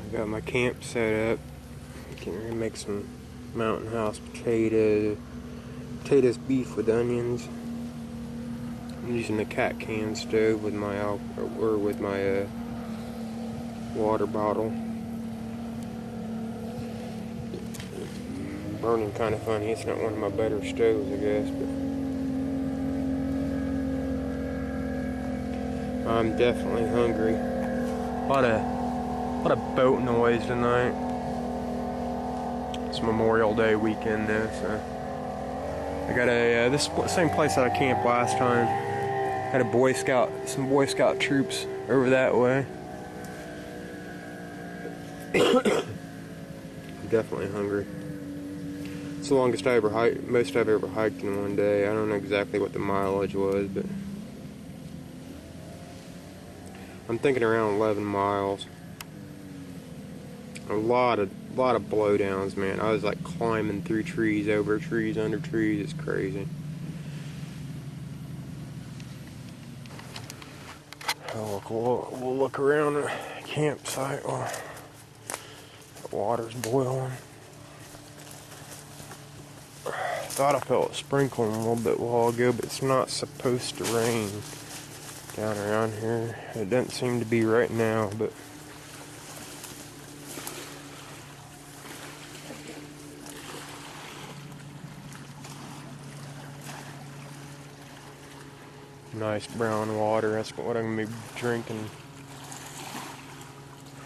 I got my camp set up. Getting ready to make some mountain house potatoes, beef with onions. I'm using a cat can stove with my water bottle. Burning kind of funny. It's not one of my better stoves, I guess, but I'm definitely hungry. A lot of boat noise tonight. It's Memorial Day weekend though, so I got a this same place that I camped last time. Had some Boy Scout troops over that way. I'm definitely hungry. It's the longest most I've ever hiked in one day. I don't know exactly what the mileage was, but I'm thinking around 11 miles. A lot of blowdowns, man. I was like climbing through trees, over trees, under trees. It's crazy. We'll look around the campsite while the water's boiling. Thought I felt it sprinkling a little bit a while ago, but it's not supposed to rain down around here. It doesn't seem to be right now, but nice brown water. That's what I'm going to be drinking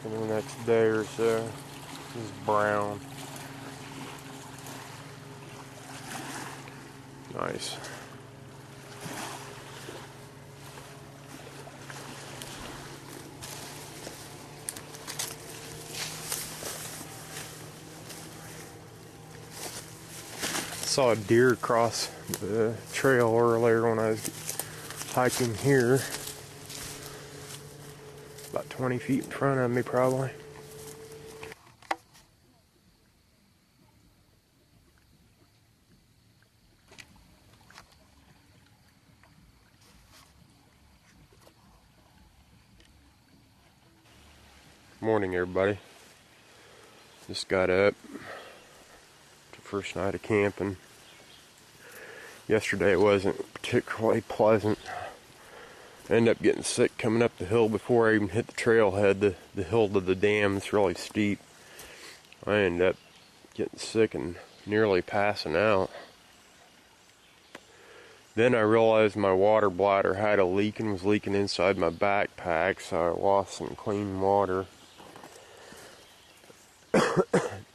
for the next day or so. This is brown. Nice. Saw a deer cross the trail earlier when I was hiking here. About 20 feet in front of me, probably. Morning, everybody. Just got up. The first night of camping. Yesterday it wasn't particularly pleasant. I ended up getting sick coming up the hill before I even hit the trailhead. The hill to the dam is really steep. I ended up getting sick and nearly passing out. Then I realized my water bladder had a leak and was leaking inside my backpack, so I lost some clean water.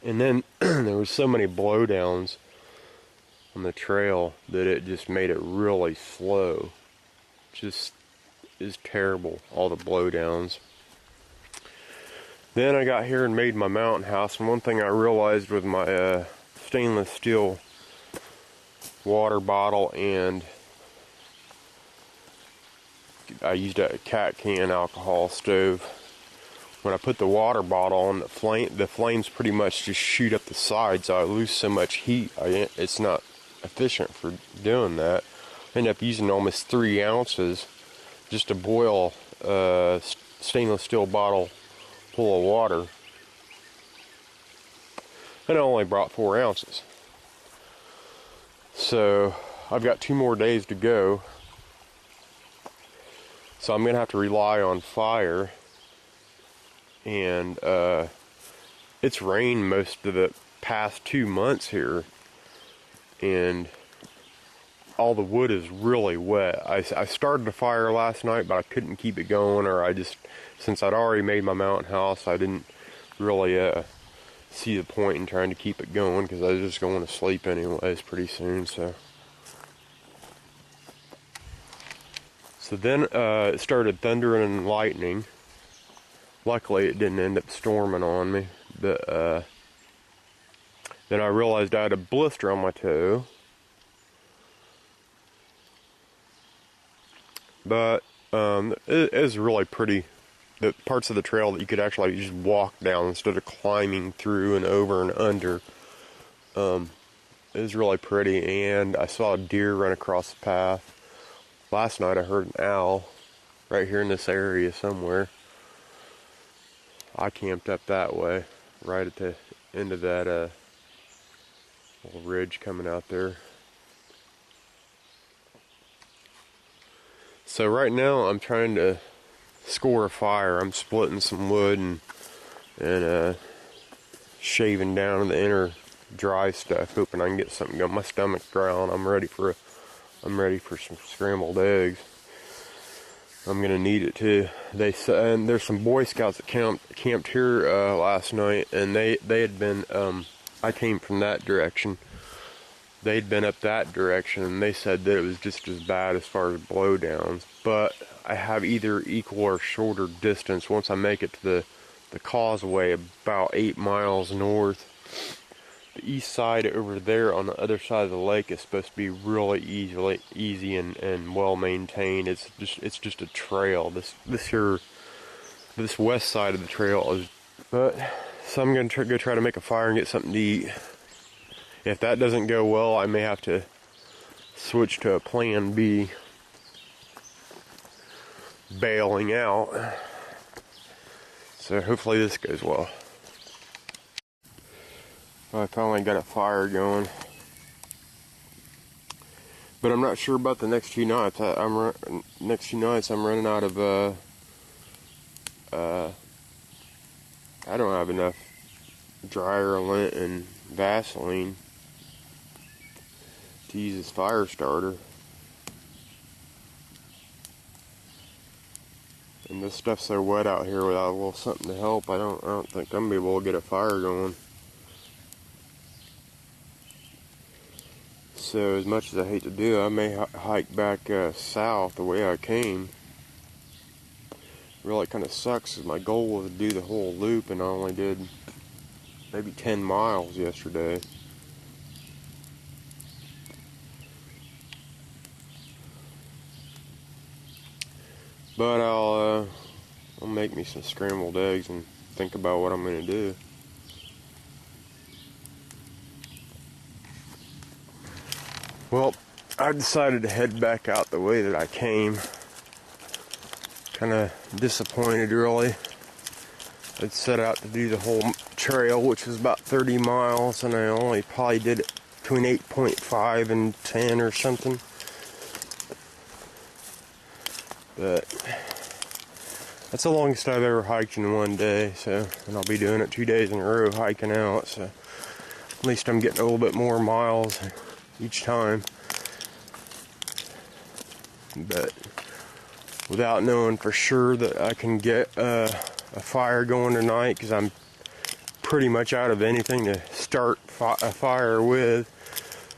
And then there was so many blowdowns on the trail that it just made it really slow. Just is terrible, all the blowdowns. Then I got here and made my mountain house, and one thing I realized with my stainless steel water bottle, and I used a cat can alcohol stove. When I put the water bottle on, the flames pretty much just shoot up the sides, so I lose so much heat. It's not efficient for doing that. I end up using almost 3 ounces just to boil a stainless steel bottle full of water. And I only brought 4 ounces. So I've got 2 more days to go. So I'm going to have to rely on fire. And it's rained most of the past 2 months here, and all the wood is really wet. I started a fire last night, but I couldn't keep it going, or since I'd already made my mountain house, I didn't really see the point in trying to keep it going, because I was just going to sleep anyways pretty soon. So then it started thundering and lightning. Luckily, it didn't end up storming on me, but then I realized I had a blister on my toe. But it is really pretty. The parts of the trail that you could actually just walk down instead of climbing through and over and under. It was really pretty, and I saw a deer run across the path. Last night I heard an owl right here in this area somewhere. I camped up that way, right at the end of that little ridge coming out there. So right now I'm trying to score a fire. I'm splitting some wood and shaving down the inner dry stuff, hoping I can get something going. My stomach's growling. I'm ready for some scrambled eggs. I'm gonna need it too. And there's some Boy Scouts that camped here last night, and they had been. I came from that direction. They'd been up that direction, and they said that it was just as bad as far as blowdowns. But I have either equal or shorter distance once I make it to the causeway, about 8 miles north. The east side over there on the other side of the lake is supposed to be really easy and well maintained. It's just a trail. This west side of the trail is. But so I'm gonna go try to make a fire and get something to eat. If that doesn't go well, I may have to switch to a plan B, bailing out. So hopefully this goes well. I finally got a fire going, but I'm not sure about the next few nights. I'm running out of I don't have enough dryer, lint, and Vaseline to use as fire starter. And this stuff's so wet out here without a little something to help. I don't think I'm gonna be able to get a fire going. So as much as I hate to do, I may hike back south the way I came. Really kind of sucks because my goal was to do the whole loop, and I only did maybe 10 miles yesterday. But I'll make me some scrambled eggs and think about what I'm gonna do. Well, I decided to head back out the way that I came. Kind of disappointed, really. I'd set out to do the whole trail, which was about 30 miles, and I only probably did it between 8.5 and 10 or something. But that's the longest I've ever hiked in one day, so, and I'll be doing it 2 days in a row hiking out, so at least I'm getting a little bit more miles each time. But without knowing for sure that I can get a fire going tonight, because I'm pretty much out of anything to start a fire with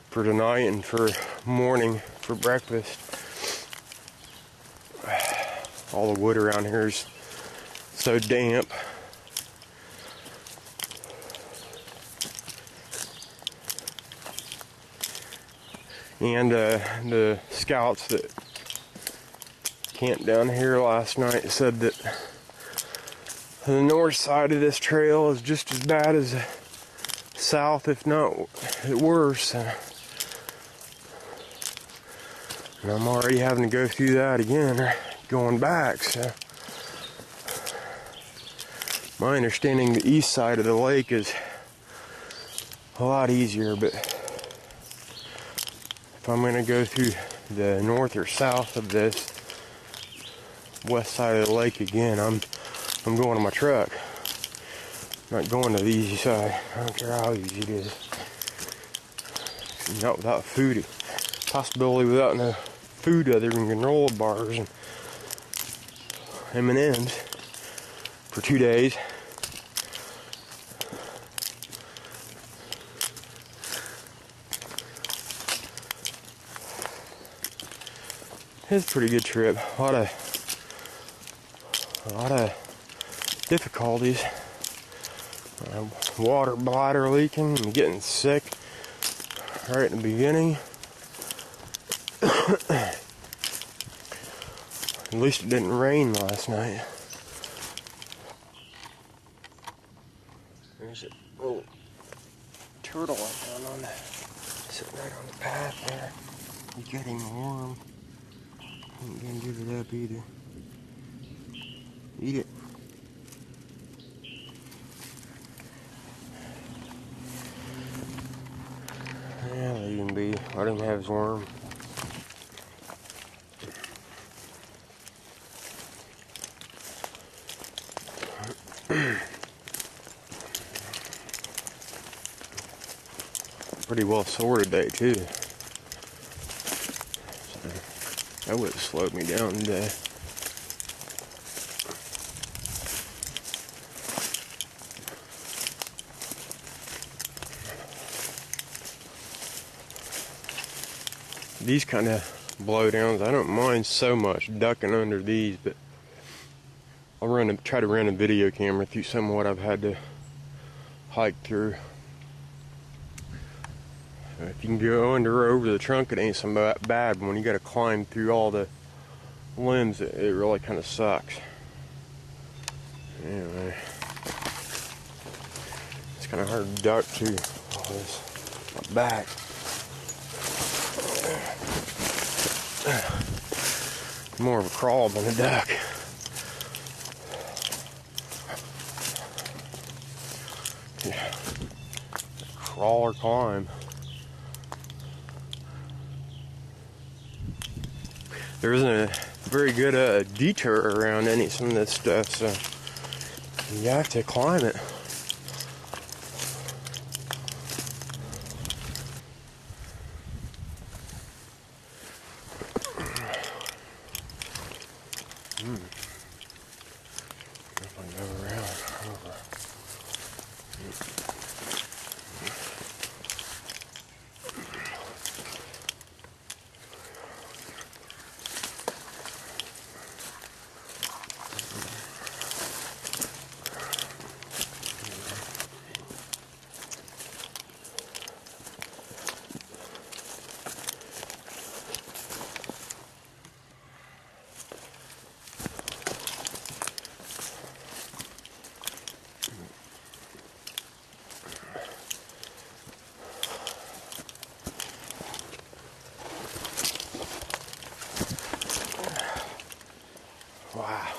for tonight and for morning for breakfast. All the wood around here is so damp. And the scouts that camped down here last night said that the north side of this trail is just as bad as south, if not worse. And I'm already having to go through that again, going back. So my understanding, the east side of the lake is a lot easier, but if I'm going to go through the north or south of this west side of the lake again, I'm going to my truck. I'm not going to the easy side. I don't care how easy it is. Not without food. Possibility without no food other than granola bars and M&Ms for 2 days. It's a pretty good trip. A lot of difficulties. Water bladder leaking and getting sick right in the beginning. At least it didn't rain last night. There's a little turtle sitting right on the path there. He's getting warm. Ain't gonna give it up either. Eat it. Let him have his worm. Pretty well sorted today too. So that would have slowed me down today. These kind of blowdowns, I don't mind so much ducking under these, but I'll try to run a video camera through some of what I've had to hike through. If you can go under or over the trunk, it ain't so bad, but when you got to climb through all the limbs, it really kind of sucks. Anyway, it's kind of hard to duck too. Oh, this my back. More of a crawl than a duck. Yeah. Crawl or climb. There isn't a very good detour around some of this stuff, so you have to climb it. If I go around over. Wow.